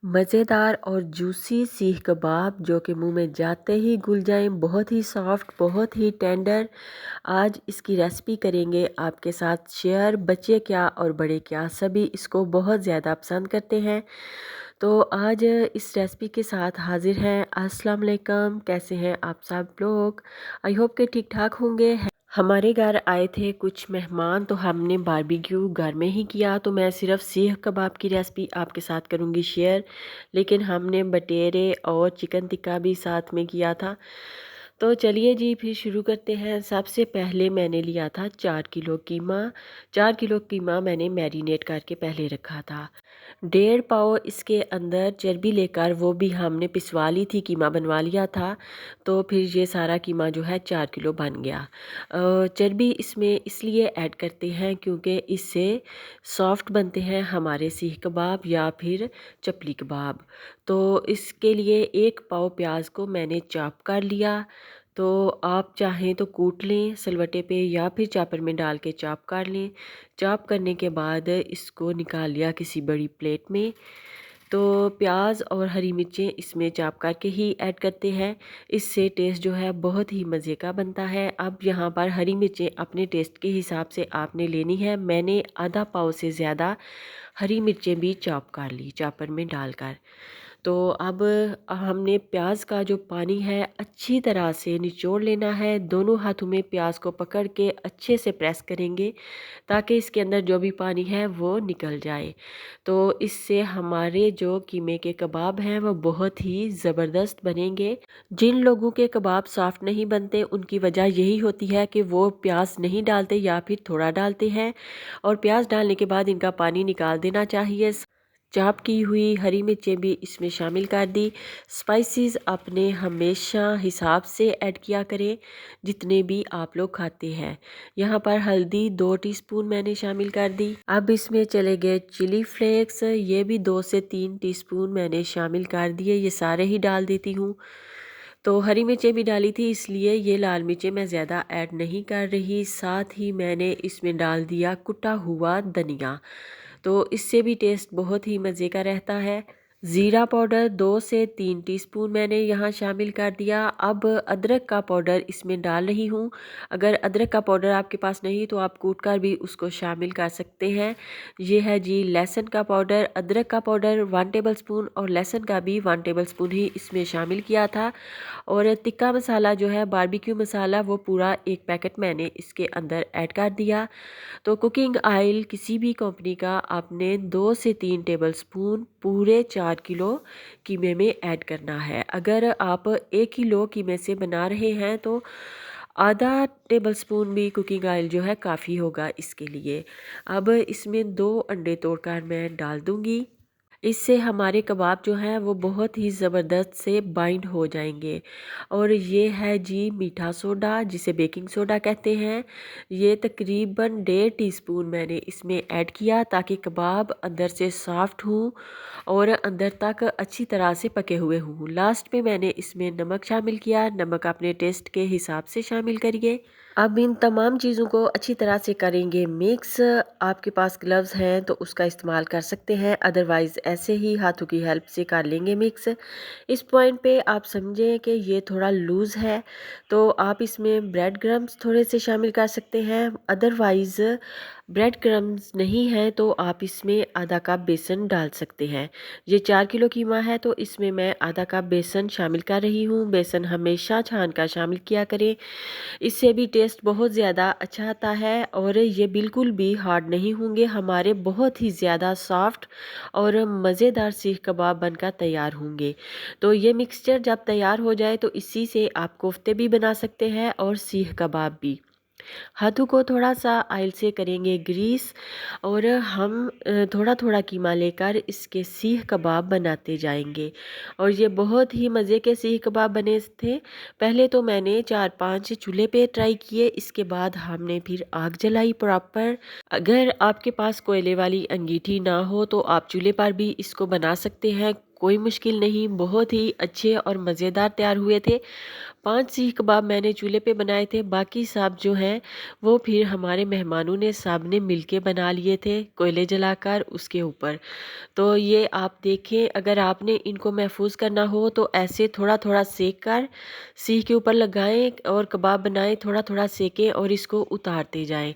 मज़ेदार और जूसी सीख कबाब जो कि मुंह में जाते ही घुल जाएं, बहुत ही सॉफ्ट, बहुत ही टेंडर। आज इसकी रेसिपी करेंगे आपके साथ शेयर। बच्चे क्या और बड़े क्या सभी इसको बहुत ज़्यादा पसंद करते हैं। तो आज इस रेसिपी के साथ हाजिर हैं। अस्सलाम वालेकुम, कैसे हैं आप सब लोग? आई होप के ठीक ठाक होंगे। हमारे घर आए थे कुछ मेहमान, तो हमने बारबेक्यू घर में ही किया। तो मैं सिर्फ सीख कबाब की रेसिपी आपके साथ करूंगी शेयर, लेकिन हमने बटेरे और चिकन टिक्का भी साथ में किया था। तो चलिए जी फिर शुरू करते हैं। सबसे पहले मैंने लिया था 4 किलो कीमा। 4 किलो कीमा मैंने मैरिनेट करके पहले रखा था। 1.5 पाव इसके अंदर चर्बी लेकर वो भी हमने पिसवा ली थी, कीमा बनवा लिया था। तो फिर ये सारा कीमा जो है 4 किलो बन गया। चर्बी इसमें इसलिए ऐड करते हैं क्योंकि इससे सॉफ्ट बनते हैं हमारे सीख कबाब या फिर चपली कबाब। तो इसके लिए 1 पाव प्याज को मैंने चॉप कर लिया। तो आप चाहें तो कूट लें सिलवटे पे या फिर चॉपर में डाल के चॉप कर लें। चॉप करने के बाद इसको निकाल लिया किसी बड़ी प्लेट में। तो प्याज और हरी मिर्चें इसमें चॉप करके ही ऐड करते हैं। इससे टेस्ट जो है बहुत ही मज़े का बनता है। अब यहाँ पर हरी मिर्चें अपने टेस्ट के हिसाब से आपने लेनी है। मैंने आधा पाव से ज़्यादा हरी मिर्चें भी चॉप कर ली चॉपर में डालकर। तो अब हमने प्याज का जो पानी है अच्छी तरह से निचोड़ लेना है। दोनों हाथों में प्याज को पकड़ के अच्छे से प्रेस करेंगे ताकि इसके अंदर जो भी पानी है वो निकल जाए। तो इससे हमारे जो कीमे के कबाब हैं वो बहुत ही ज़बरदस्त बनेंगे। जिन लोगों के कबाब सॉफ्ट नहीं बनते उनकी वजह यही होती है कि वो प्याज नहीं डालते या फिर थोड़ा डालते हैं, और प्याज डालने के बाद इनका पानी निकाल देना चाहिए। चॉप की हुई हरी मिर्चें भी इसमें शामिल कर दी। स्पाइसेस अपने हमेशा हिसाब से ऐड किया करें जितने भी आप लोग खाते हैं। यहाँ पर हल्दी 2 टीस्पून मैंने शामिल कर दी। अब इसमें चले गए चिली फ्लेक्स, ये भी 2 से 3 टीस्पून मैंने शामिल कर दिए। ये सारे ही डाल देती हूँ। तो हरी मिर्चें भी डाली थी इसलिए ये लाल मिर्चें मैं ज़्यादा ऐड नहीं कर रही। साथ ही मैंने इसमें डाल दिया कुटा हुआ धनिया, तो इससे भी टेस्ट बहुत ही मज़े का रहता है। ज़ीरा पाउडर 2 से 3 टीस्पून मैंने यहाँ शामिल कर दिया। अब अदरक का पाउडर इसमें डाल रही हूँ। अगर अदरक का पाउडर आपके पास नहीं तो आप कूट कर भी उसको शामिल कर सकते हैं। ये है जी लहसुन का पाउडर। अदरक का पाउडर 1 टेबलस्पून और लहसुन का भी 1 टेबलस्पून ही इसमें शामिल किया था। और टिक्का मसाला जो है बारबेक्यू मसाला वो पूरा 1 पैकेट मैंने इसके अंदर ऐड कर दिया। तो कुकिंग ऑयल किसी भी कंपनी का आपने 2 से 3 टेबलस्पून पूरे 4 किलो कीमे में ऐड करना है। अगर आप 1 किलो कीमे से बना रहे हैं तो आधा टेबलस्पून भी कुकिंग ऑयल जो है काफ़ी होगा इसके लिए। अब इसमें 2 अंडे तोड़कर मैं डाल दूंगी। इससे हमारे कबाब जो हैं वो बहुत ही ज़बरदस्त से बाइंड हो जाएंगे। और ये है जी मीठा सोडा जिसे बेकिंग सोडा कहते हैं। ये तकरीबन 1.5 टीस्पून मैंने इसमें ऐड किया ताकि कबाब अंदर से सॉफ्ट हों और अंदर तक अच्छी तरह से पके हुए हों। लास्ट में मैंने इसमें नमक शामिल किया। नमक अपने टेस्ट के हिसाब से शामिल करिए। अब इन तमाम चीज़ों को अच्छी तरह से करेंगे मिक्स। आपके पास ग्लव्स हैं तो उसका इस्तेमाल कर सकते हैं, अदरवाइज़ ऐसे ही हाथों की हेल्प से कर लेंगे मिक्स। इस पॉइंट पे आप समझें कि ये थोड़ा लूज़ है तो आप इसमें ब्रेड क्रम्स थोड़े से शामिल कर सकते हैं। अदरवाइज़ ब्रेड क्रम्स नहीं है तो आप इसमें आधा कप बेसन डाल सकते हैं। ये 4 किलो कीमा है तो इसमें मैं आधा कप बेसन शामिल कर रही हूँ। बेसन हमेशा छान कर शामिल किया करें, इससे भी टेस्ट बहुत ज़्यादा अच्छा आता है। और ये बिल्कुल भी हार्ड नहीं होंगे, हमारे बहुत ही ज़्यादा सॉफ्ट और मज़ेदार सीख कबाब बनकर तैयार होंगे। तो ये मिक्सचर जब तैयार हो जाए तो इसी से आप कोफ्ते भी बना सकते हैं और सीख कबाब भी। हाथों को थोड़ा सा ऑयल से करेंगे ग्रीस और हम थोड़ा थोड़ा कीमा लेकर इसके सीख कबाब बनाते जाएंगे। और ये बहुत ही मज़े के सीख कबाब बने थे। पहले तो मैंने 4-5 चूल्हे पे ट्राई किए, इसके बाद हमने फिर आग जलाई प्रॉपर। अगर आपके पास कोयले वाली अंगीठी ना हो तो आप चूल्हे पर भी इसको बना सकते हैं। कोई मुश्किल नहीं, बहुत ही अच्छे और मज़ेदार तैयार हुए थे। 5 सीख कबाब मैंने चूल्हे पे बनाए थे, बाकी सब जो हैं वो फिर हमारे मेहमानों ने सब ने मिलके बना लिए थे कोयले जलाकर उसके ऊपर। तो ये आप देखें, अगर आपने इनको महफूज करना हो तो ऐसे थोड़ा थोड़ा सेक कर सीख के ऊपर लगाएं और कबाब बनाएं, थोड़ा थोड़ा सेकें और इसको उतारते जाएं।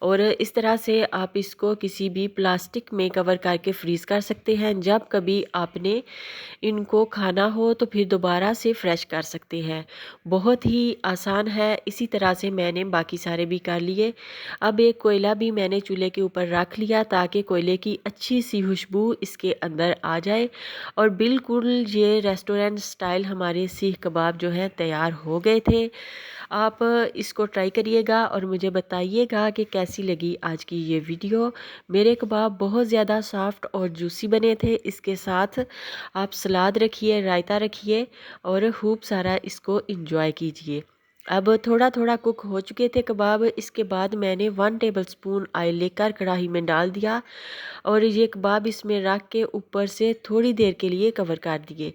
और इस तरह से आप इसको किसी भी प्लास्टिक में कवर करके फ्रीज़ कर सकते हैं। जब कभी आपने इनको खाना हो तो फिर दोबारा से फ्रेश कर सकते हैं। बहुत ही आसान है। इसी तरह से मैंने बाकी सारे भी कर लिए। अब एक कोयला भी मैंने चूल्हे के ऊपर रख लिया ताकि कोयले की अच्छी सी खुशबू इसके अंदर आ जाए और बिल्कुल ये रेस्टोरेंट स्टाइल हमारे सीख कबाब जो है तैयार हो गए थे। आप इसको ट्राई करिएगा और मुझे बताइएगा कि कैसी लगी आज की ये वीडियो। मेरे कबाब बहुत ज़्यादा सॉफ्ट और जूसी बने थे। इसके साथ आप सलाद रखिए, रायता रखिए और खूब सारा इसको इंजॉय कीजिए। अब थोड़ा थोड़ा कुक हो चुके थे कबाब। इसके बाद मैंने 1 टेबलस्पून ऑयल लेकर कढ़ाई में डाल दिया और ये कबाब इसमें रख के ऊपर से थोड़ी देर के लिए कवर कर दिए,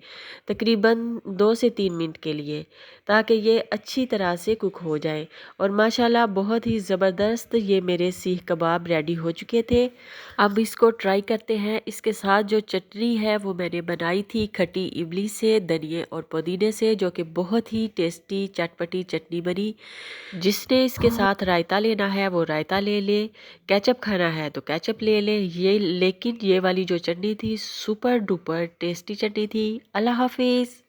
तकरीबन 2 से 3 मिनट के लिए, ताकि ये अच्छी तरह से कुक हो जाए। और माशाल्लाह बहुत ही ज़बरदस्त ये मेरे सीख कबाब रेडी हो चुके थे। अब इसको ट्राई करते हैं। इसके साथ जो चटनी है वो मैंने बनाई थी खट्टी इमली से, धनिए और पुदीने से, जो कि बहुत ही टेस्टी चटपटी चटनी बनी। जिसने इसके साथ रायता लेना है वो रायता ले ले, केचप खाना है तो केचप ले ले। ये लेकिन ये वाली जो चटनी थी सुपर डुपर टेस्टी चटनी थी। अल्लाह हाफिज़।